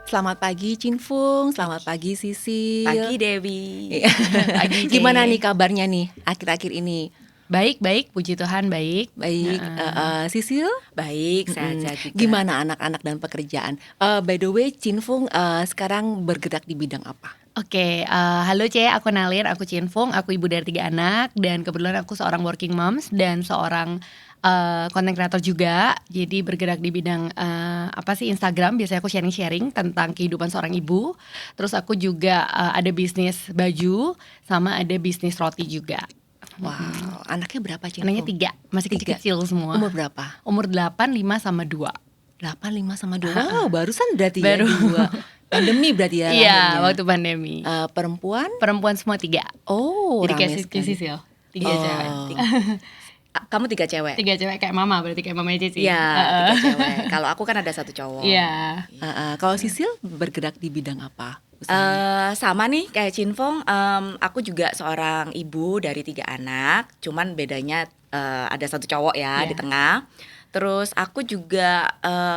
Selamat pagi Cinfung, selamat pagi Sisil. Pagi Dewi. Pagi, Gimana Cie. nih kabarnya nih akhir-akhir ini? Baik, puji Tuhan baik. Baik, Sisil? Baik, sehat juga. Gimana anak-anak dan pekerjaan? By the way, Cinfung sekarang bergerak di bidang apa? Oke, halo Cie, aku Nalin, aku Cinfung, aku ibu dari 3 anak. Dan kebetulan aku seorang working moms dan seorang content creator juga. Jadi bergerak di bidang Instagram. Biasanya aku sharing-sharing tentang kehidupan seorang ibu. Terus aku juga ada bisnis baju, sama ada bisnis roti juga. Wow, anaknya berapa Cinfung? Anaknya 3, masih 3. kecil-kecil semua. Umur berapa? Umur 8, 5, sama 2. 8, 5 sama 2. Wow, barusan berarti Baru. ya 2. Pandemi berarti ya Iya, lahirnya. waktu pandemi. Perempuan? Perempuan semua 3. Oh, Jadi rame kayak sekali. Sisil 3 Oh. cewek. Kamu 3 cewek? 3 cewek kayak mama, berarti kayak mamanya Cici. Iya, 3 cewek. Kalau aku kan ada 1 cowok. Iya. Kalau Sisil bergerak di bidang apa? Sama nih kayak Cinfong, aku juga seorang ibu dari 3 anak. Cuman bedanya ada 1 cowok ya Iya. di tengah. Terus aku juga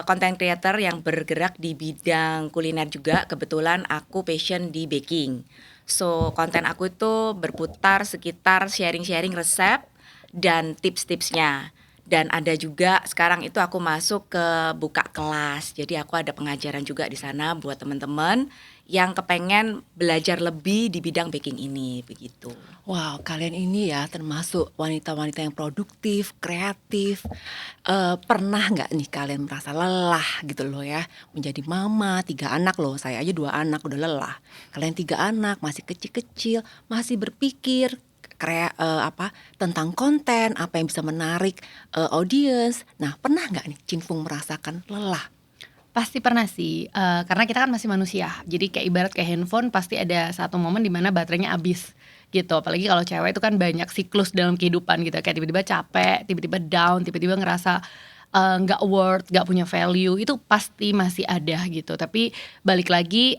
content creator yang bergerak di bidang kuliner juga. Kebetulan aku passion di baking. So konten aku itu berputar sekitar sharing-sharing resep dan tips-tipsnya. Dan ada juga sekarang itu aku masuk ke buka kelas. Jadi aku ada pengajaran juga di sana buat teman-teman yang kepengen belajar lebih di bidang baking ini, begitu. Wow, kalian ini ya termasuk wanita-wanita yang produktif, kreatif. Pernah nggak nih kalian merasa lelah gitu loh ya, menjadi mama 3 anak loh, saya aja 2 anak udah lelah. Kalian 3 anak masih kecil-kecil, masih berpikir tentang konten, apa yang bisa menarik audiens. Nah, pernah nggak nih Cinfung merasakan lelah? Pasti pernah sih, karena kita kan masih manusia. Jadi kayak ibarat kayak handphone, pasti ada satu momen dimana baterainya habis gitu. Apalagi kalau cewek itu kan banyak siklus dalam kehidupan gitu. Kayak tiba-tiba capek, tiba-tiba down, tiba-tiba ngerasa nggak worth, nggak punya value. Itu pasti masih ada gitu. Tapi balik lagi,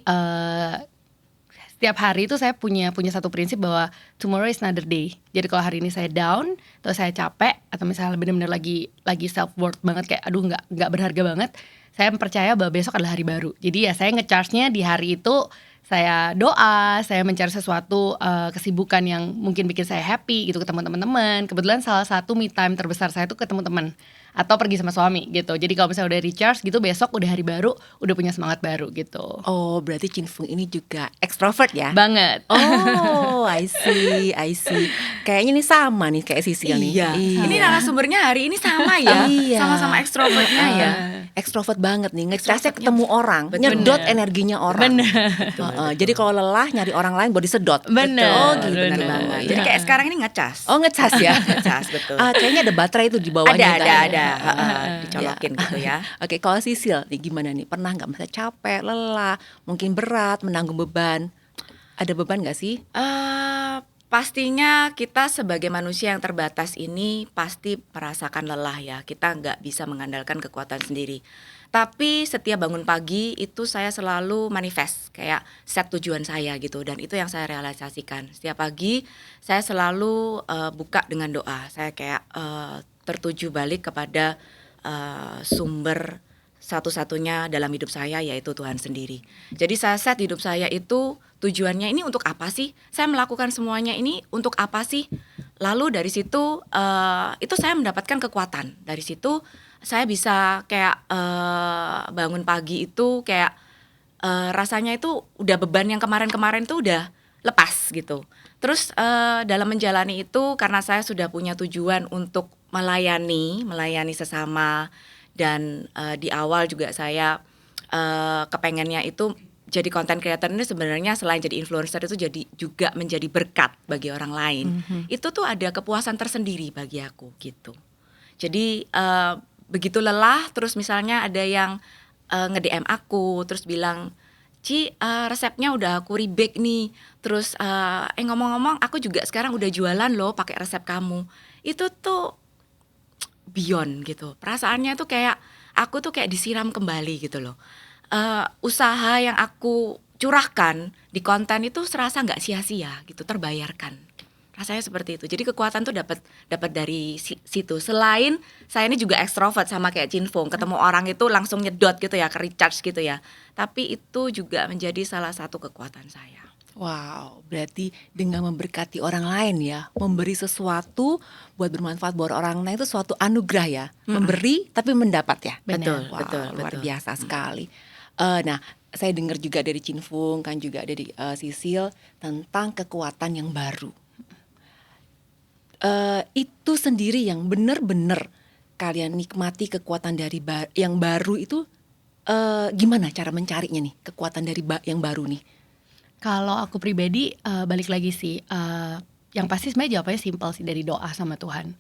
setiap hari itu saya punya satu prinsip bahwa tomorrow is another day. Jadi kalau hari ini saya down, atau saya capek, atau misalnya benar-benar lagi self worth banget, kayak aduh nggak berharga banget, saya percaya bahwa besok adalah hari baru. Jadi ya saya nge-charge-nya di hari itu, saya doa, saya mencari sesuatu kesibukan yang mungkin bikin saya happy gitu, ketemu teman-teman. Kebetulan salah satu me time terbesar saya itu ketemu teman atau pergi sama suami gitu. Jadi kalau misalnya udah recharge gitu, besok udah hari baru, udah punya semangat baru gitu. Oh, berarti Cinfung ini juga ekstrovert ya? Banget. Oh, I see. Kayaknya ini sama nih kayak Sisil nih. Iya. Ini narasumbernya hari ini sama ya, Iya. sama-sama ekstrovertnya ya. Ekstrovert banget nih, ngecasnya Extrovertnya. ketemu orang, Betul. nyedot energinya orang. Bener. Jadi kalau lelah nyari orang lain buat disedot. Bener. Oh gitu. Benar Bener. banget. Jadi kayak sekarang ini ngecas. Oh ngecas ya. Ngecas, betul. Kayaknya ada baterai itu di bawahnya. Ada. Dicolokin gitu ya. Oke, kalau Sisil nih gimana nih? Pernah nggak misalnya capek, lelah, mungkin berat, menanggung beban? Ada beban nggak sih? Pastinya kita sebagai manusia yang terbatas ini pasti merasakan lelah ya. Kita nggak bisa mengandalkan kekuatan sendiri. Tapi setiap bangun pagi itu saya selalu manifest, kayak set tujuan saya gitu. Dan itu yang saya realisasikan. Setiap pagi saya selalu buka dengan doa. Saya kayak tertuju balik kepada sumber satu-satunya dalam hidup saya, yaitu Tuhan sendiri. Jadi saya set hidup saya itu tujuannya ini untuk apa sih? Saya melakukan semuanya ini untuk apa sih? Lalu dari situ itu saya mendapatkan kekuatan. Dari situ saya bisa kayak bangun pagi itu kayak rasanya itu udah beban yang kemarin-kemarin tuh udah lepas gitu. Terus dalam menjalani itu karena saya sudah punya tujuan untuk melayani sesama. Dan di awal juga saya kepengennya itu jadi content creator ini sebenarnya selain jadi influencer itu jadi juga menjadi berkat bagi orang lain. Itu tuh ada kepuasan tersendiri bagi aku gitu. Jadi begitu lelah terus misalnya ada yang nge-DM aku terus bilang, Ci resepnya udah aku rebake nih. Terus ngomong-ngomong aku juga sekarang udah jualan loh pakai resep kamu. Itu tuh beyond gitu. Perasaannya tuh kayak aku tuh kayak disiram kembali gitu loh. Usaha yang aku curahkan di konten itu serasa nggak sia-sia gitu, terbayarkan. Rasanya seperti itu. Jadi kekuatan tuh dapat dari situ. Selain saya ini juga ekstrovert sama kayak Chin Fung, ketemu orang itu langsung nyedot gitu ya, ke recharge gitu ya. Tapi itu juga menjadi salah satu kekuatan saya. Wow, berarti dengan memberkati orang lain ya, memberi sesuatu buat bermanfaat buat orang lain itu suatu anugerah ya, memberi tapi mendapat ya. Betul, Wow, betul, luar betul. biasa sekali. Nah, saya dengar juga dari Chin Fung kan juga dari Sisil tentang kekuatan yang baru. Itu sendiri yang benar-benar kalian nikmati kekuatan dari yang baru itu, gimana cara mencarinya nih kekuatan dari yang baru nih? Kalau aku pribadi balik lagi sih, yang pasti sebenarnya jawabannya simpel sih, dari doa sama Tuhan.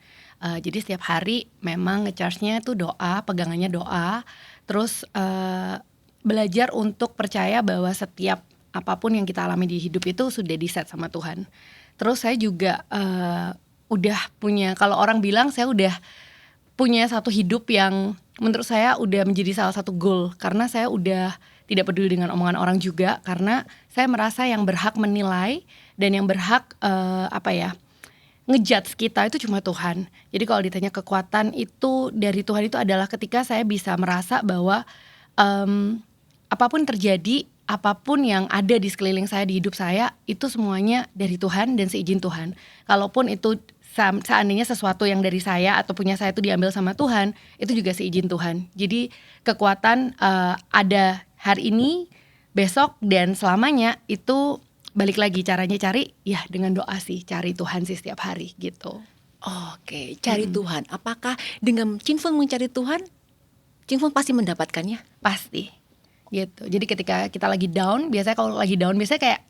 Jadi setiap hari memang nge-charge-nya tuh doa, pegangannya doa, terus belajar untuk percaya bahwa setiap apapun yang kita alami di hidup itu sudah di-set sama Tuhan. Terus saya juga udah punya, kalau orang bilang saya udah punya satu hidup yang menurut saya udah menjadi salah satu goal, karena saya udah tidak peduli dengan omongan orang juga, karena saya merasa yang berhak menilai dan yang berhak ngejudge kita itu cuma Tuhan. Jadi kalau ditanya kekuatan itu dari Tuhan, itu adalah ketika saya bisa merasa bahwa apapun terjadi, apapun yang ada di sekeliling saya, di hidup saya, itu semuanya dari Tuhan dan seizin Tuhan. Kalaupun itu seandainya sesuatu yang dari saya atau punya saya itu diambil sama Tuhan, itu juga seizin Tuhan. Jadi kekuatan ada hari ini, besok, dan selamanya. Itu balik lagi caranya cari ya dengan doa sih, cari Tuhan sih setiap hari gitu. Oke, cari Tuhan. Apakah dengan Chin Fung mencari Tuhan, Chin Fung pasti mendapatkannya? Pasti gitu. Jadi ketika kita lagi down, biasanya kalau lagi down, biasanya kayak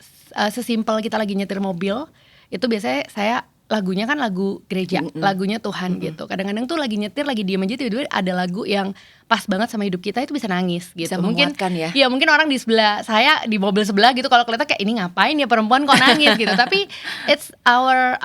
sesimpel kita lagi nyetir mobil, itu biasanya saya lagunya kan lagu gereja, lagunya Tuhan gitu. Kadang-kadang tuh lagi nyetir, lagi diem aja, tiba-tiba ada lagu yang pas banget sama hidup kita, itu bisa nangis gitu. Bisa Mungkin menguatkan ya. ya mungkin orang di sebelah saya, di mobil sebelah gitu, kalau kelihatan kayak ini ngapain ya perempuan kok nangis gitu. Tapi it's our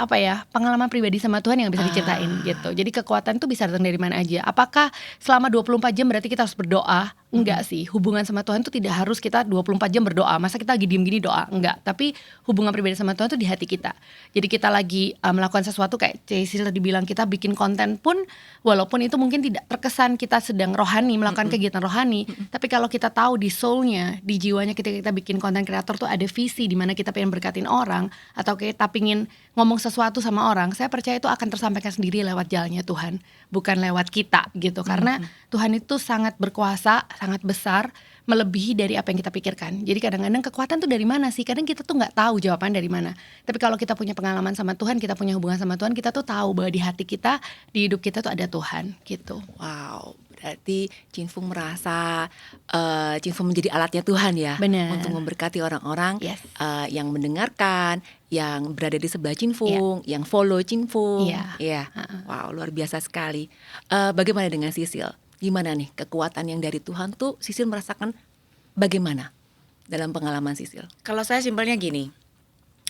pengalaman pribadi sama Tuhan yang bisa diceritain gitu. Jadi kekuatan tuh bisa datang dari mana aja. Apakah selama 24 jam berarti kita harus berdoa? Enggak sih. Hubungan sama Tuhan tuh tidak harus kita 24 jam berdoa. Masa kita lagi diem gini doa? Enggak. Tapi hubungan pribadi sama Tuhan tuh di hati kita. Jadi kita lagi melakukan sesuatu kayak Cecil tadi bilang, kita bikin konten pun, walaupun itu mungkin tidak terkesan kita sedang rohani, melakukan kegiatan rohani, tapi kalau kita tahu di soulnya, di jiwanya, ketika kita bikin konten kreator tuh ada visi di mana kita pengen berkatin orang, atau kita pengen ngomong sesuatu sama orang, saya percaya itu akan tersampaikan sendiri lewat jalannya Tuhan, bukan lewat kita gitu. Karena Tuhan itu sangat berkuasa, sangat besar, melebihi dari apa yang kita pikirkan. Jadi kadang-kadang kekuatan tuh dari mana sih? Kadang kita tuh nggak tahu jawaban dari mana. Tapi kalau kita punya pengalaman sama Tuhan, kita punya hubungan sama Tuhan, kita tuh tahu bahwa di hati kita, di hidup kita tuh ada Tuhan gitu. Wow, berarti Chin Fung merasa Chin Fung menjadi alatnya Tuhan ya. Benar. Untuk memberkati orang-orang Yes. yang mendengarkan, yang berada di sebelah Chin Fung, yang follow Chin Fung. Iya. Iya. Wow, luar biasa sekali. Bagaimana dengan Sisil? Gimana nih kekuatan yang dari Tuhan tuh Sisil merasakan bagaimana dalam pengalaman Sisil? Kalau saya simpelnya gini,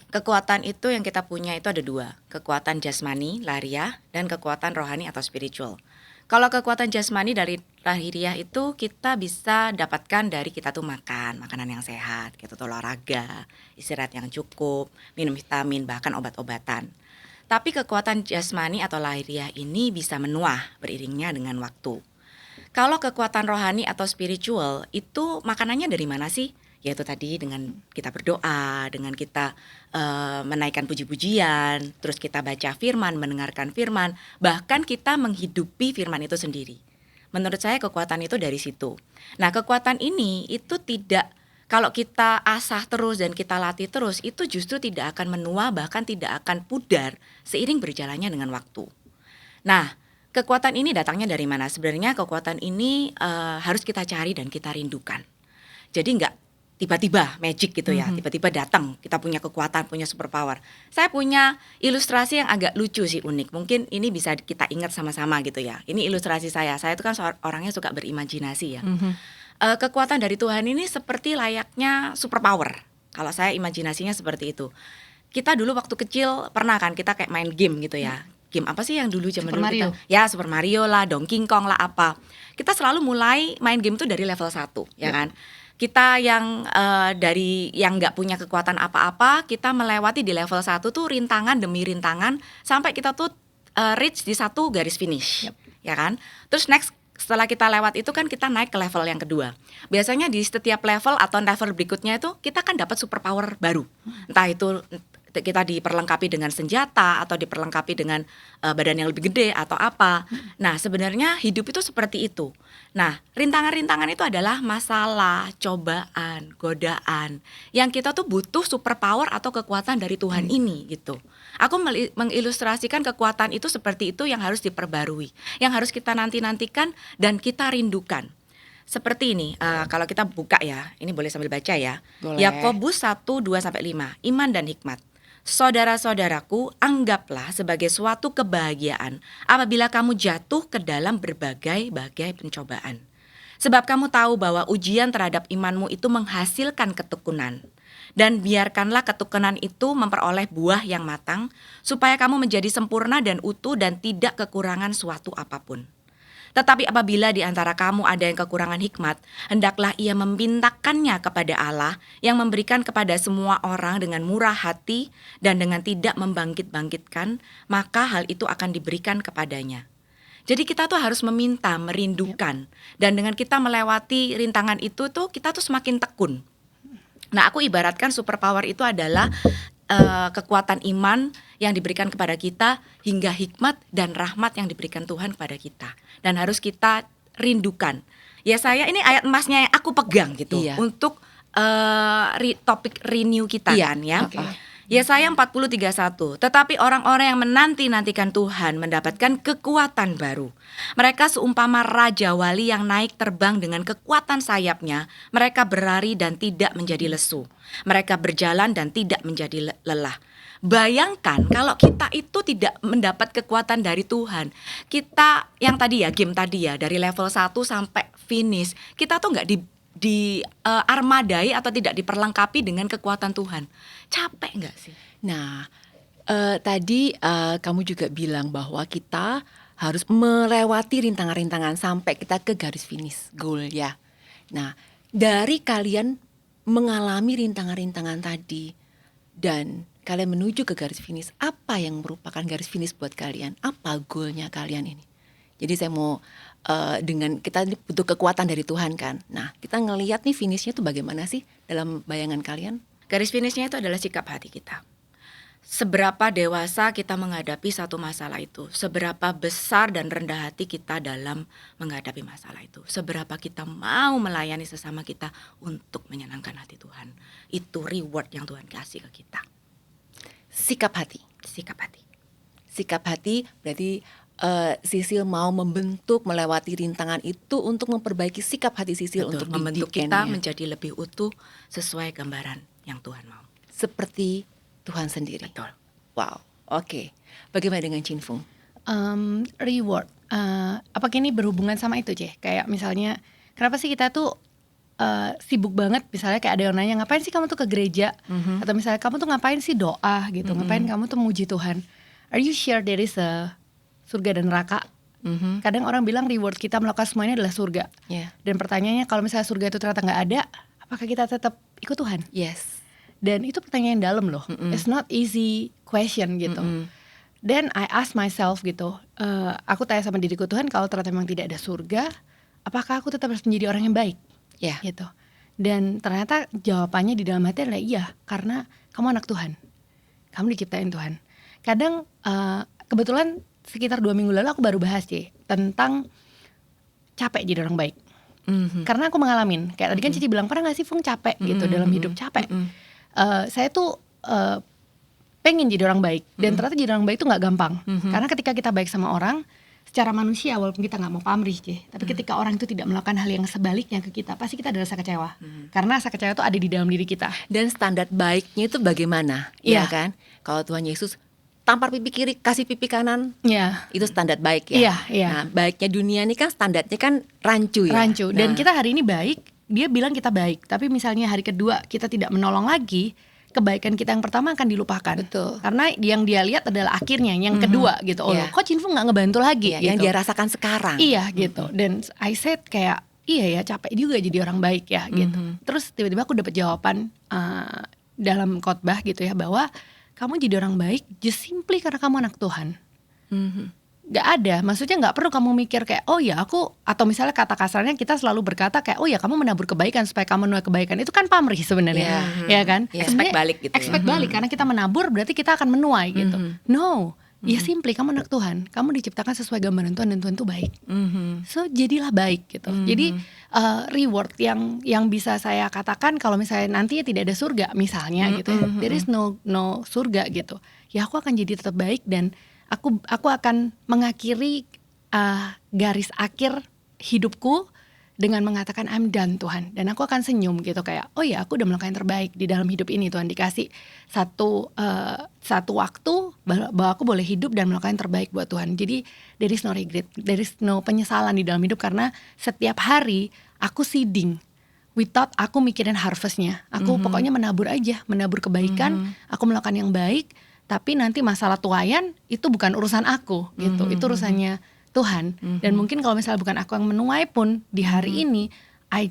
kekuatan itu yang kita punya itu ada dua, kekuatan jasmani, lahiriah, dan kekuatan rohani atau spiritual. Kalau kekuatan jasmani dari lahiriah itu kita bisa dapatkan dari kita tuh makan makanan yang sehat, kita tuh olahraga, istirahat yang cukup, minum vitamin, bahkan obat-obatan. Tapi kekuatan jasmani atau lahiriah ini bisa menua beriringnya dengan waktu. Kalau kekuatan rohani atau spiritual itu makanannya dari mana sih? Yaitu tadi dengan kita berdoa, dengan kita menaikkan puji-pujian, terus kita baca firman, mendengarkan firman, bahkan kita menghidupi firman itu sendiri. Menurut saya kekuatan itu dari situ. Nah, kekuatan ini itu tidak, kalau kita asah terus dan kita latih terus, itu justru tidak akan menua, bahkan tidak akan pudar seiring berjalannya dengan waktu. Nah, kekuatan ini datangnya dari mana? Sebenarnya kekuatan ini harus kita cari dan kita rindukan. Jadi enggak tiba-tiba magic gitu ya, tiba-tiba datang kita punya kekuatan, punya superpower. Saya punya ilustrasi yang agak lucu sih, unik. Mungkin ini bisa kita ingat sama-sama gitu ya. Ini ilustrasi saya itu kan orangnya suka berimajinasi ya. Kekuatan dari Tuhan ini seperti layaknya superpower. Kalau saya imajinasinya seperti itu. Kita dulu waktu kecil pernah kan kita kayak main game gitu ya. Game apa sih yang dulu zaman Super dulu Mario. kita? Ya Super Mario lah, Donkey Kong lah apa. Kita selalu mulai main game tuh dari level 1 ya kan. Kita yang dari yang nggak punya kekuatan apa-apa, kita melewati di level 1 tuh rintangan demi rintangan sampai kita tuh reach di satu garis finish, ya kan? Terus next setelah kita lewat itu kan kita naik ke level yang kedua. Biasanya di setiap level atau level berikutnya itu kita kan dapat superpower baru. Entah itu kita diperlengkapi dengan senjata atau diperlengkapi dengan badan yang lebih gede atau apa. Nah, sebenarnya hidup itu seperti itu. Nah, rintangan-rintangan itu adalah masalah, cobaan, godaan yang kita tuh butuh superpower atau kekuatan dari Tuhan ini gitu. Aku mengilustrasikan kekuatan itu seperti itu yang harus diperbarui, yang harus kita nanti-nantikan dan kita rindukan. Seperti ini, kalau kita buka ya, ini boleh sambil baca ya. Boleh. Yakobus 1:2-5, iman dan hikmat. Saudara-saudaraku, anggaplah sebagai suatu kebahagiaan apabila kamu jatuh ke dalam berbagai-bagai pencobaan. Sebab kamu tahu bahwa ujian terhadap imanmu itu menghasilkan ketekunan. Dan biarkanlah ketekunan itu memperoleh buah yang matang, supaya kamu menjadi sempurna dan utuh dan tidak kekurangan suatu apapun. Tetapi apabila di antara kamu ada yang kekurangan hikmat, hendaklah ia memintakannya kepada Allah yang memberikan kepada semua orang dengan murah hati dan dengan tidak membangkit-bangkitkan, maka hal itu akan diberikan kepadanya. Jadi kita tuh harus meminta, merindukan, dan dengan kita melewati rintangan itu tuh kita tuh semakin tekun. Nah, aku ibaratkan superpower itu adalah kekuatan iman yang diberikan kepada kita hingga hikmat dan rahmat yang diberikan Tuhan kepada kita. Dan harus kita rindukan. Ya saya ini ayat emasnya yang aku pegang gitu untuk topik renew kita kan ya. Yesaya 40:31. Tetapi orang-orang yang menanti-nantikan Tuhan mendapatkan kekuatan baru. Mereka seumpama raja wali yang naik terbang dengan kekuatan sayapnya. Mereka berlari dan tidak menjadi lesu. Mereka berjalan dan tidak menjadi lelah. Bayangkan kalau kita itu tidak mendapat kekuatan dari Tuhan. Kita yang tadi ya, game tadi ya, dari level 1 sampai finish, kita tuh nggak armadai atau tidak diperlengkapi dengan kekuatan Tuhan. Capek nggak sih? Nah, tadi kamu juga bilang bahwa kita harus melewati rintangan-rintangan sampai kita ke garis finish goal ya. Nah, dari kalian mengalami rintangan-rintangan tadi dan kalian menuju ke garis finish, apa yang merupakan garis finish buat kalian? Apa goalnya kalian ini? Jadi saya mau dengan kita ini butuh kekuatan dari Tuhan kan. Nah, kita ngelihat nih finishnya tuh bagaimana sih dalam bayangan kalian? Garis finishnya itu adalah sikap hati kita. Seberapa dewasa kita menghadapi satu masalah itu, seberapa besar dan rendah hati kita dalam menghadapi masalah itu, seberapa kita mau melayani sesama kita untuk menyenangkan hati Tuhan. Itu reward yang Tuhan kasih ke kita. Sikap hati. Sikap hati. Sikap hati berarti Sisil mau membentuk melewati rintangan itu untuk memperbaiki sikap hati Sisil. Betul, untuk membentuk didikannya. kita menjadi lebih utuh sesuai gambaran yang Tuhan mau. Seperti Tuhan sendiri. Betul. Wow, oke. Bagaimana dengan Chin-Fung? Reward. Apakah ini berhubungan sama itu, Ceh? Kayak misalnya, kenapa sih kita tuh sibuk banget, misalnya kayak ada yang nanya, ngapain sih kamu tuh ke gereja? Atau misalnya kamu tuh ngapain sih doa gitu? Ngapain kamu tuh muji Tuhan? Are you sure there is a surga dan neraka? Kadang orang bilang reward kita melakukan semuanya adalah surga. Yeah. Dan pertanyaannya, kalau misalnya surga itu ternyata gak ada, apakah kita tetap ikut Tuhan? Yes. Dan itu pertanyaan yang dalam loh. It's not easy question gitu. Then I ask myself gitu, aku tanya sama diriku, Tuhan, kalau ternyata memang tidak ada surga, apakah aku tetap harus menjadi orang yang baik? Ya. Gitu. Dan ternyata jawabannya di dalam hati adalah iya, karena kamu anak Tuhan, kamu diciptain Tuhan. Kadang kebetulan sekitar 2 minggu lalu aku baru bahas sih tentang capek jadi orang baik. Karena aku mengalamin, kayak tadi kan Cici bilang, pernah gak sih Fung capek gitu dalam hidup, capek. Saya tuh pengen jadi orang baik, dan ternyata jadi orang baik itu gak gampang. Karena ketika kita baik sama orang, secara manusia walaupun kita gak mau pamrih Ci, tapi ketika orang itu tidak melakukan hal yang sebaliknya ke kita, pasti kita ada rasa kecewa. Karena rasa kecewa itu ada di dalam diri kita. Dan standar baiknya itu bagaimana? Iya. Ya kan? Kalau Tuhan Yesus tampar pipi kiri, kasih pipi kanan, Ya, itu standar baik ya. Iya, iya. Nah, baiknya dunia ini kan standarnya kan rancu ya. rancu. Dan Nah, kita hari ini baik, dia bilang kita baik, tapi misalnya hari kedua kita tidak menolong lagi, kebaikan kita yang pertama akan dilupakan. Betul. Karena yang dia lihat adalah akhirnya, yang kedua gitu. Oh Iya. loh, kok Chin Fung gak ngebantu lagi ya, yang gitu. dia rasakan sekarang. Iya gitu. Dan I said kayak iya ya capek juga jadi orang baik ya gitu. Terus tiba-tiba aku dapat jawaban dalam khotbah gitu ya, bahwa kamu jadi orang baik just simply karena kamu anak Tuhan. Gak ada, maksudnya gak perlu kamu mikir kayak oh ya aku, atau misalnya kata kasarnya kita selalu berkata kayak oh ya kamu menabur kebaikan supaya kamu menuai kebaikan. Itu kan pamrih sebenarnya, ya kan? Yeah. Expect balik gitu ya. Expect balik, karena kita menabur berarti kita akan menuai gitu. No, ya simply kamu anak Tuhan, kamu diciptakan sesuai gambaran Tuhan dan Tuhan itu baik. So jadilah baik gitu. Jadi reward yang bisa saya katakan kalau misalnya nanti tidak ada surga misalnya gitu ya, there is no surga gitu. Ya aku akan jadi tetap baik dan aku akan mengakhiri garis akhir hidupku dengan mengatakan I'm done Tuhan, dan aku akan senyum gitu kayak oh ya aku udah melakukan yang terbaik di dalam hidup ini. Tuhan dikasih satu waktu bahwa aku boleh hidup dan melakukan yang terbaik buat Tuhan. Jadi there is no regret, there is no penyesalan di dalam hidup, karena setiap hari aku seeding without aku mikirin harvestnya. Aku pokoknya menabur aja, menabur kebaikan, aku melakukan yang baik. Tapi nanti masalah tuayan itu bukan urusan aku gitu, itu urusannya Tuhan. Dan mungkin kalau misalnya bukan aku yang menuai pun di hari ini, I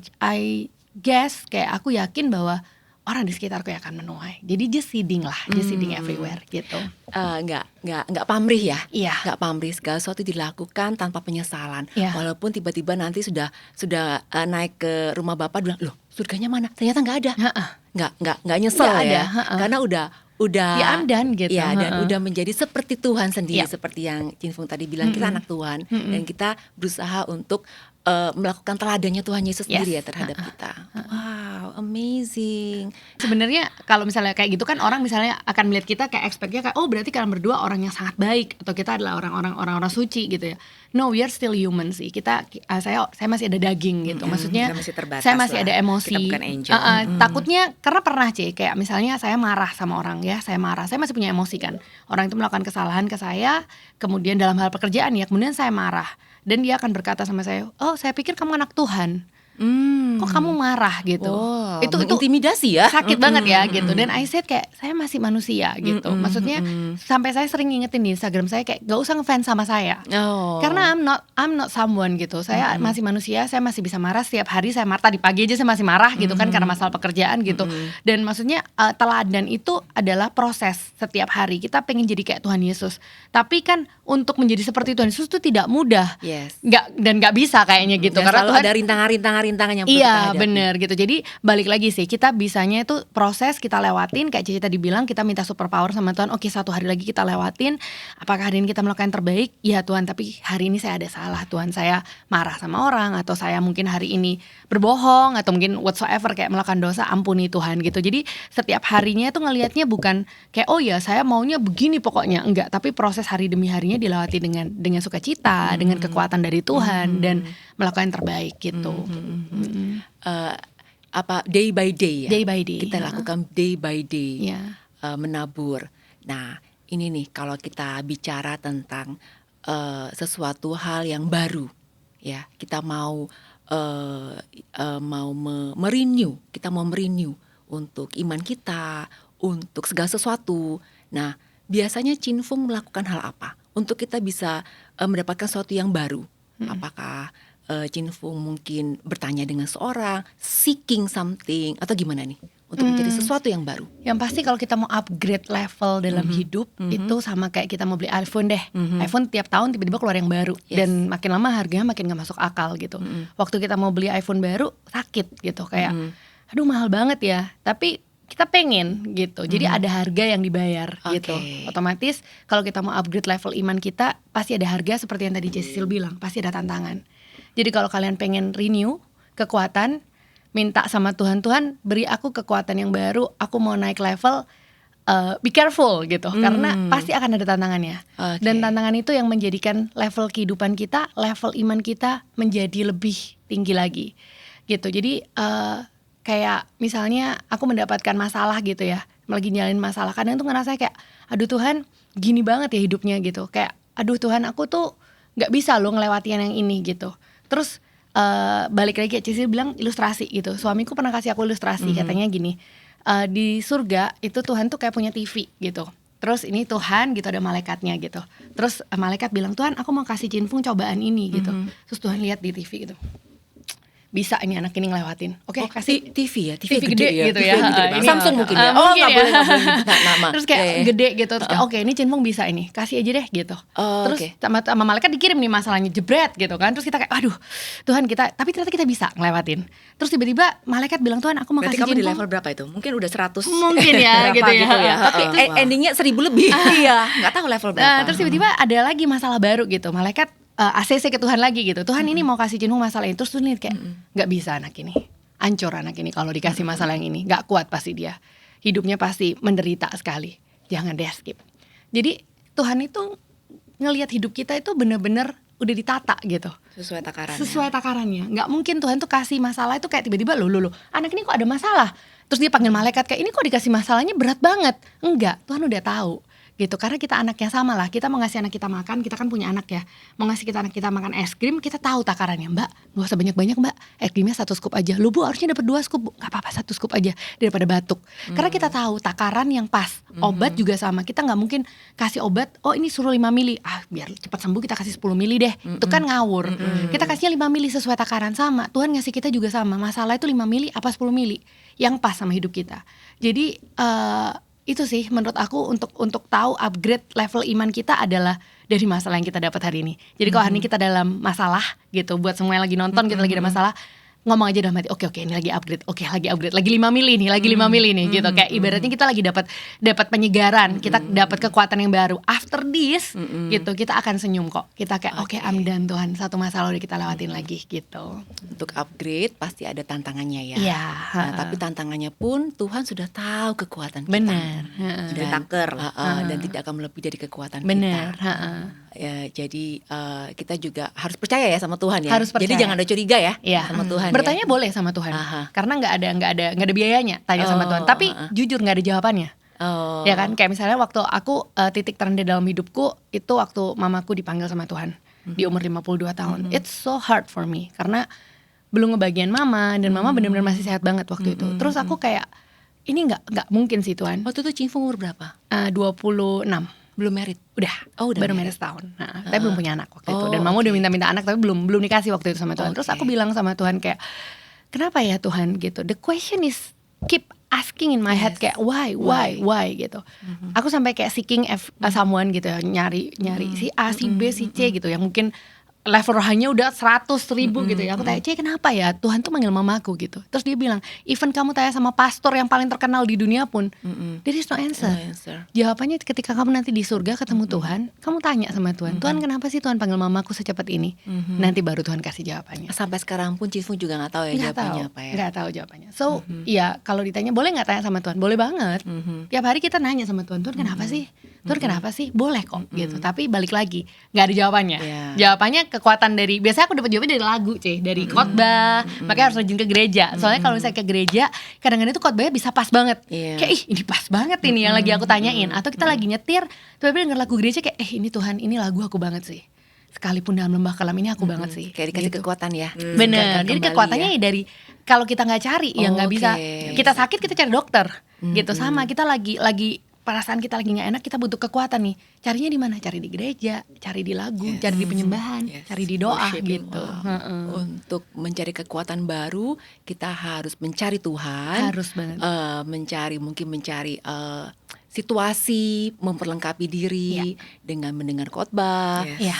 guess kayak aku yakin bahwa orang di sekitarku yang akan menuai. Jadi just seeding lah, just seeding everywhere gitu. Nggak pamrih ya, Iya. nggak pamrih, segala sesuatu dilakukan tanpa penyesalan. Iya. Walaupun tiba-tiba nanti sudah naik ke rumah Bapak bilang loh surganya mana? Ternyata nggak ada. Nggak nyesel Nggak ada, ya, karena udah Ya, I'm done gitu. ya, dan udah menjadi seperti Tuhan sendiri, Ya. seperti yang Chin Fung tadi bilang, kita anak Tuhan dan kita berusaha untuk melakukan teladannya Tuhan Yesus sendiri ya terhadap kita. Wow, amazing. Sebenarnya kalau misalnya kayak gitu kan orang misalnya akan melihat kita kayak expect-nya kayak oh berarti kalian berdua orang yang sangat baik atau kita adalah orang-orang suci gitu ya. No, we are still human sih. Saya masih ada daging gitu. Maksudnya Kita masih terbatas saya masih lah. ada emosi. Kita bukan angel. Takutnya karena pernah kayak misalnya saya marah sama orang ya, saya marah. Saya masih punya emosi kan. Orang itu melakukan kesalahan ke saya, kemudian dalam hal pekerjaan ya, kemudian saya marah. Dan dia akan berkata sama saya, "Oh, saya pikir kamu anak Tuhan. Kok kamu marah gitu?" Wow, itu mengintimidasi ya. sakit banget ya gitu. Dan I said kayak saya masih manusia gitu. Maksudnya sampai saya sering ngingetin di Instagram saya kayak gak usah ngefans sama saya. Oh. Karena I'm not someone gitu. Saya masih manusia, saya masih bisa marah setiap hari. Saya marah di pagi aja saya masih marah gitu kan karena masalah pekerjaan gitu. Dan maksudnya teladan itu adalah proses setiap hari. Kita pengen jadi kayak Tuhan Yesus. Tapi kan untuk menjadi seperti Tuhan Yesus itu tidak mudah. Yes. Nggak bisa kayaknya gitu. Dan Karena selalu Tuhan ada rintangan yang perlu kita iya hadapi. bener gitu. Jadi balik lagi sih, kita bisanya itu proses kita lewatin. Kayak Cici tadi bilang, kita minta superpower sama Tuhan. Oke, satu hari lagi kita lewatin. Apakah hari ini kita melakukan yang terbaik? Ya Tuhan, tapi hari ini saya ada salah Tuhan. Saya marah sama orang, atau saya mungkin hari ini berbohong, atau mungkin whatsoever kayak melakukan dosa, ampuni Tuhan gitu. Jadi setiap harinya itu ngelihatnya bukan kayak oh ya saya maunya begini pokoknya, enggak. Tapi proses hari demi harinya dilewati dengan sukacita, dengan kekuatan dari Tuhan, dan melakukan yang terbaik gitu. Day by day ya. Day by day, Kita lakukan day by day. Iya. Menabur. Nah, ini nih kalau kita bicara tentang sesuatu hal yang baru, ya kita mau merenew, kita mau merenew untuk iman kita, untuk segala sesuatu. Nah, biasanya Chin Fung melakukan hal apa untuk kita bisa mendapatkan sesuatu yang baru? Apakah Chin Fung mungkin bertanya dengan seorang, seeking something, atau gimana nih untuk mencari sesuatu yang baru? Yang pasti kalau kita mau upgrade level dalam hidup itu sama kayak kita mau beli iPhone deh. iPhone tiap tahun tiba-tiba keluar yang baru. Yes. Dan makin lama harganya makin gak masuk akal gitu. Waktu kita mau beli iPhone baru sakit gitu. Kayak aduh mahal banget ya. Tapi kita pengen gitu. Jadi ada harga yang dibayar gitu. Otomatis kalau kita mau upgrade level iman kita, pasti ada harga seperti yang tadi Cecil bilang. Pasti ada tantangan. Jadi kalau kalian pengen renew kekuatan, minta sama Tuhan, Tuhan beri aku kekuatan yang baru, aku mau naik level, be careful gitu. Karena pasti akan ada tantangannya. Dan tantangan itu yang menjadikan level kehidupan kita, level iman kita menjadi lebih tinggi lagi gitu. Jadi kayak misalnya aku mendapatkan masalah gitu ya, lagi nyalain masalah, kadang tuh ngerasa kayak aduh Tuhan gini banget ya hidupnya gitu. Kayak aduh Tuhan aku tuh gak bisa loh ngelewatin yang ini gitu. Terus balik lagi kayak Cici bilang ilustrasi gitu. Suamiku pernah kasih aku ilustrasi, katanya gini, di surga itu Tuhan tuh kayak punya TV gitu. Terus ini Tuhan gitu, ada malaikatnya gitu. Terus malaikat bilang, Tuhan aku mau kasih Chin Fung cobaan ini gitu. Terus Tuhan lihat di TV gitu, bisa ini anak ini ngelewatin. Oke, kasih TV ya, TV gede gitu ya. TV gede Ini banget. Samsung mungkin ya. mungkin nggak ya. boleh nyebut nama. Terus kayak Ya, ya. gede gitu, terus kayak, oke ini Cinfung bisa ini, kasih aja deh gitu. Oh, Terus oke. sama malaikat dikirim nih masalahnya, jebret gitu kan. Terus kita kayak aduh Tuhan kita, tapi ternyata kita bisa ngelewatin. Terus tiba-tiba malaikat bilang, Tuhan aku mau Berarti kasih kamu di Cinfung. level berapa itu? Mungkin udah 100 Mungkin ya, berapa gitu ya. Tapi Wah. endingnya 1000 lebih. Iya, nggak tahu level berapa. Terus tiba-tiba ada lagi masalah baru gitu. Malaikat ACC ke Tuhan lagi gitu. Tuhan ini mau kasih Cinfung masalah ini. Terus tuh lihat kayak nggak bisa anak ini. Hancur anak ini kalau dikasih masalah yang ini. Nggak kuat pasti dia. Hidupnya pasti menderita sekali. Jangan deh skip. Jadi Tuhan itu ngelihat hidup kita itu bener-bener udah ditata gitu. Sesuai takarannya. Sesuai takarannya. Nggak mungkin Tuhan tuh kasih masalah itu kayak tiba-tiba loh. Anak ini kok ada masalah. Terus dia panggil malaikat kayak ini kok dikasih masalahnya berat banget. Enggak, Tuhan udah tahu gitu. Karena kita anaknya sama lah. Kita mau ngasih anak kita makan, kita kan punya anak ya. Mau ngasih anak kita makan es krim, kita tahu takarannya. Mbak, gak usah banyak-banyak mbak. Es krimnya 1 scoop aja. Lu bu harusnya dapat 2 scoop bu. Gak apa-apa 1 scoop aja daripada batuk. Karena kita tahu takaran yang pas. Obat juga sama. Kita gak mungkin kasih obat, oh ini suruh 5 mili. Biar cepat sembuh kita kasih 10 mili deh. Itu kan ngawur. Kita kasihnya 5 mili sesuai takaran sama. Tuhan ngasih kita juga sama. Masalah itu 5 mili apa 10 mili. Yang pas sama hidup kita. Jadi itu sih menurut aku untuk tahu upgrade level iman kita adalah dari masalah yang kita dapat hari ini. Jadi kalau hari ini kita dalam masalah gitu, buat semua yang lagi nonton kita lagi ada masalah, ngomong aja dalam hati, oke ini lagi upgrade, lagi 5 mili nih, lagi 5 mili nih gitu. Kayak ibaratnya kita lagi dapat penyegaran, kita dapat kekuatan yang baru. After this gitu, kita akan senyum kok. Kita kayak oke, I'm done Tuhan, satu masalah udah kita lewatin lagi gitu. Untuk upgrade pasti ada tantangannya ya. Iya. Nah, tapi tantangannya pun Tuhan sudah tahu kekuatan kita. Benar. Sudah taker. Dan tidak akan melebihi dari kekuatan Benar. kita. Ya, jadi kita juga harus percaya ya sama Tuhan ya. Harus percaya. Jadi jangan ada curiga ya Iya. sama Tuhan. Bertanya ya. boleh sama Tuhan. Aha. Karena nggak ada biayanya tanya sama Tuhan. Tapi jujur nggak ada jawabannya. Oh. Ya kan, kayak misalnya waktu aku titik terendah dalam hidupku itu waktu mamaku dipanggil sama Tuhan di umur 52 tahun. It's so hard for me karena belum ngebagian mama dan mama benar-benar masih sehat banget waktu itu. Terus aku kayak ini nggak mungkin sih Tuhan. Waktu itu Cinfung umur berapa? 26. Belum married. Udah, Oh, udah baru married. married setahun. Nah, tapi belum punya anak waktu itu. Oh, Dan mama udah oke. minta anak tapi belum dikasih waktu itu sama Tuhan. Terus Oke. aku bilang sama Tuhan kayak, kenapa ya Tuhan gitu? The question is keep asking in my head Yes. kayak why gitu. Aku sampai kayak seeking someone gitu ya, nyari si A, si B, si C gitu yang mungkin level rohaninya udah 100.000 gitu ya. Aku tanya, C kenapa ya Tuhan tuh manggil mamaku gitu. Terus dia bilang, even kamu tanya sama pastor yang paling terkenal di dunia pun, there is no answer. No answer. Jawabannya ketika kamu nanti di surga ketemu Tuhan, kamu tanya sama Tuhan, Tuhan kenapa sih Tuhan panggil mamaku secepat ini? Nanti baru Tuhan kasih jawabannya. Sampai sekarang pun Cinfung juga nggak tahu ya jawabannya apa ya. Nggak tahu jawabannya. So, ya kalau ditanya boleh nggak tanya sama Tuhan? Boleh banget. Tiap hari kita nanya sama Tuhan, Tuhan kenapa sih? Tuhan kenapa sih? Boleh kok gitu. Tapi balik lagi, nggak ada jawabannya. Yeah. Jawabannya kekuatan dari, biasanya aku dapat jawabannya dari lagu, dari khotbah. Makanya harus rajin ke gereja. Soalnya kalau misalnya ke gereja, kadang-kadang itu khotbahnya bisa pas banget. Iya. Kayak ini pas banget ini yang lagi aku tanyain. Atau kita lagi nyetir, tiba-tiba denger lagu gereja kayak ini Tuhan, ini lagu aku banget sih. Sekalipun dalam lembah kelam ini aku banget sih. Kayak dikasih Gitu. kekuatan ya. Bener, jadi Kembali kekuatannya ya dari kalau kita nggak cari ya nggak bisa. Oke. Kita sakit kita cari dokter, gitu sama. Kita lagi perasaan kita lagi nggak enak, kita butuh kekuatan nih. Carinya di mana? Cari di gereja, cari di lagu, Yes. cari di penyembahan, Yes. cari di doa Worship. gitu. Wow. Untuk mencari kekuatan baru, kita harus mencari Tuhan. Harus banget. Mencari situasi, memperlengkapi diri dengan mendengar khotbah, Iya.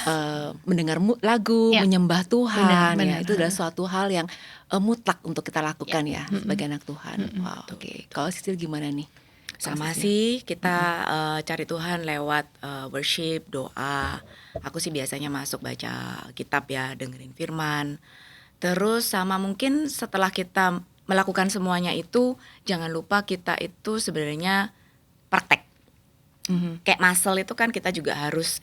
mendengar lagu, Iya. menyembah Tuhan. Benar. Ya, itu adalah suatu hal yang mutlak untuk kita lakukan ya sebagai anak Tuhan. Wow, oke. Kalau Sisil gimana nih? Sama Prosesnya? sih kita cari Tuhan lewat worship, doa. Aku sih biasanya masuk baca kitab ya, dengerin firman. Terus sama mungkin setelah kita melakukan semuanya itu, jangan lupa kita itu sebenarnya praktek. Kayak muscle itu kan kita juga harus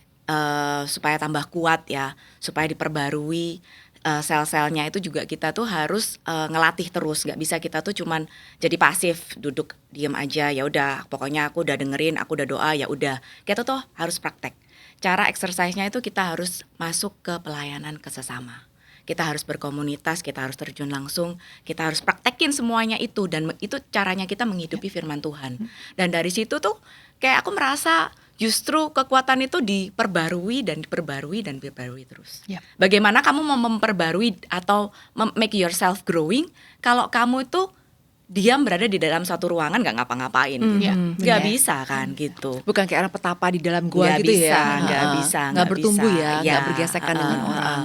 supaya tambah kuat ya, supaya diperbarui. Sel-selnya itu juga kita tuh harus ngelatih terus, nggak bisa kita tuh cuman jadi pasif duduk diem aja ya udah pokoknya aku udah dengerin, aku udah doa ya udah. Kita tuh harus praktek. Cara exercise-nya itu kita harus masuk ke pelayanan ke sesama. Kita harus berkomunitas, kita harus terjun langsung, kita harus praktekin semuanya itu dan itu caranya kita menghidupi firman Tuhan. Dan dari situ tuh kayak aku merasa justru kekuatan itu diperbarui dan diperbarui dan diperbarui terus. Yap. Bagaimana kamu mau memperbarui atau make yourself growing kalau kamu itu diam berada di dalam satu ruangan nggak ngapa-ngapain gitu. Iya, Nggak benar. bisa kan gitu. Bukan kayak orang petapa di dalam gua Nggak gitu bisa, ya. nggak Heeh. bisa, Nggak bertumbuh bisa. ya, nggak bergesekan dengan orang.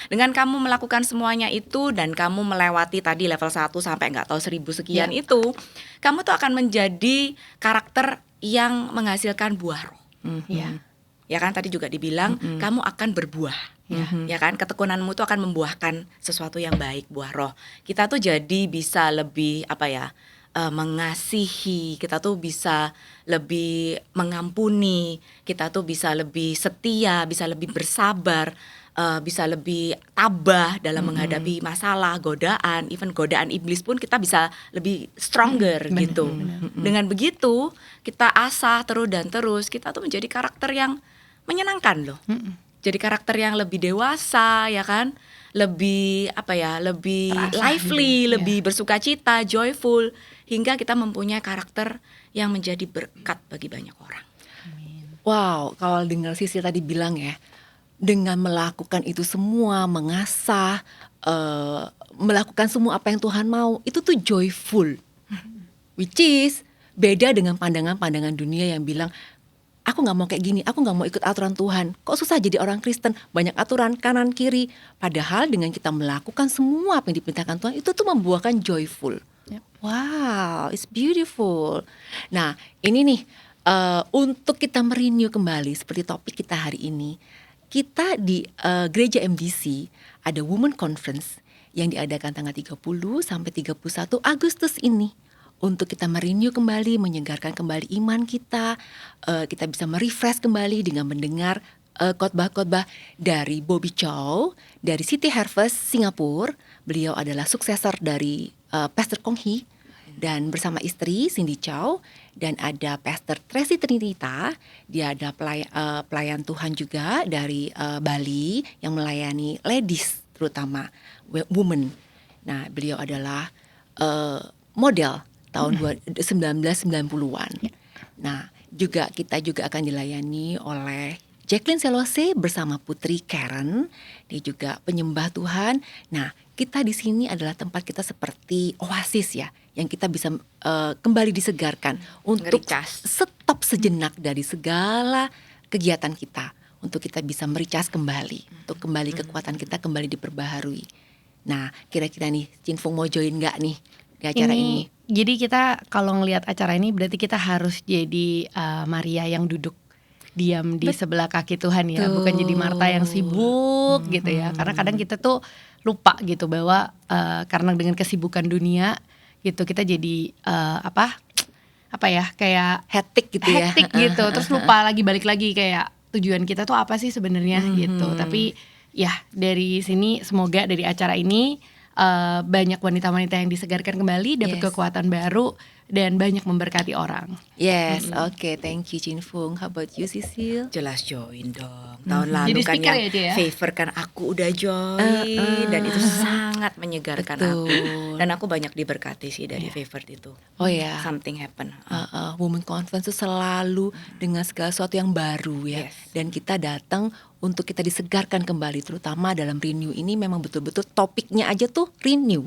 Dengan kamu melakukan semuanya itu dan kamu melewati tadi level 1 sampai nggak tahu 1000 sekian itu, kamu tuh akan menjadi karakter yang menghasilkan buah roh. Iya. Ya kan tadi juga dibilang kamu akan berbuah. Ya kan ketekunanmu itu akan membuahkan sesuatu yang baik, buah roh. Kita tuh jadi bisa lebih mengasihi, kita tuh bisa lebih mengampuni, kita tuh bisa lebih setia, bisa lebih bersabar, bisa lebih tabah dalam menghadapi masalah, godaan, even godaan iblis pun kita bisa lebih stronger gitu. Dengan begitu kita asah terus dan terus, kita tuh menjadi karakter yang menyenangkan loh. Jadi karakter yang lebih dewasa ya kan, lebih lebih Terasa lively, gitu ya. lebih bersukacita, joyful, hingga kita mempunyai karakter yang menjadi berkat bagi banyak orang. Wow, kalau dengar Sisil tadi bilang ya, dengan melakukan itu semua, mengasah, melakukan semua apa yang Tuhan mau, itu tuh joyful. Which is beda dengan pandangan-pandangan dunia yang bilang, aku gak mau kayak gini, aku gak mau ikut aturan Tuhan. Kok susah jadi orang Kristen, banyak aturan kanan kiri. Padahal dengan kita melakukan semua apa yang diperintahkan Tuhan, itu tuh membuahkan joyful. Yep. Wow, it's beautiful. Nah ini nih, untuk kita merenew kembali seperti topik kita hari ini, kita di gereja MDC ada Women Conference yang diadakan tanggal 30 sampai 31 Agustus ini. Untuk kita merenew kembali, menyegarkan kembali iman kita bisa merefresh kembali dengan mendengar khotbah-khotbah dari Bobby Chow, dari City Harvest Singapura. Beliau adalah suksesor dari Pastor Kong Hee, dan bersama istri Cindy Chow, dan ada Pastor Tracy Trinita, dia ada pelayan Tuhan juga dari Bali yang melayani ladies terutama women. Nah beliau adalah model tahun 1990-an. Nah kita juga akan dilayani oleh Jacqueline Selose bersama Putri Karen, dia juga penyembah Tuhan. Nah kita di sini adalah tempat kita seperti oasis ya, yang kita bisa kembali disegarkan untuk Nge-recharge. stop sejenak dari segala kegiatan kita, untuk kita bisa mericas kembali, untuk kembali kekuatan kita kembali diperbaharui. Nah kira-kira nih Chin Fung mau join nggak nih di acara ini? Jadi kita kalau ngelihat acara ini berarti kita harus jadi Maria yang duduk diam di sebelah kaki Tuhan ya, bukan jadi Marta yang sibuk gitu ya. Karena kadang kita tuh lupa gitu bahwa karena dengan kesibukan dunia gitu kita jadi kayak Hektik gitu ya. hektik gitu, terus lupa lagi balik lagi kayak tujuan kita tuh apa sih sebenarnya gitu. Tapi ya dari sini semoga dari acara ini banyak wanita-wanita yang disegarkan kembali, dapat Yes. kekuatan baru dan banyak memberkati orang. Yes, okay, thank you Chin Fung. How about you Sisil? Jelas join dong. Tahun lalu Jadi kan speaker yang ya, Cie, ya? favor kan aku udah join dan itu sangat menyegarkan aku. Betul. Dan aku banyak diberkati sih dari favor itu. Oh ya. Something happen. Women Conference itu selalu dengan segala sesuatu yang baru ya. Yes. Dan kita datang untuk kita disegarkan kembali, terutama dalam renew ini memang betul-betul topiknya aja tuh renew.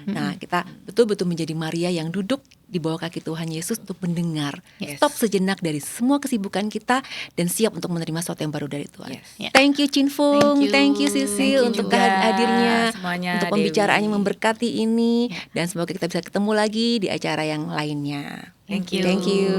Nah kita betul-betul menjadi Maria yang duduk di bawah kaki Tuhan Yesus untuk mendengar. Yes. Stop sejenak dari semua kesibukan kita dan siap untuk menerima sesuatu yang baru dari Tuhan. Yes. Ya. Thank you Chin Fung, thank you Thank Sisil you untuk juga hadirnya, semuanya, untuk pembicaraannya Dewi. memberkati ini, dan semoga kita bisa ketemu lagi di acara yang lainnya. Thank you. Thank you.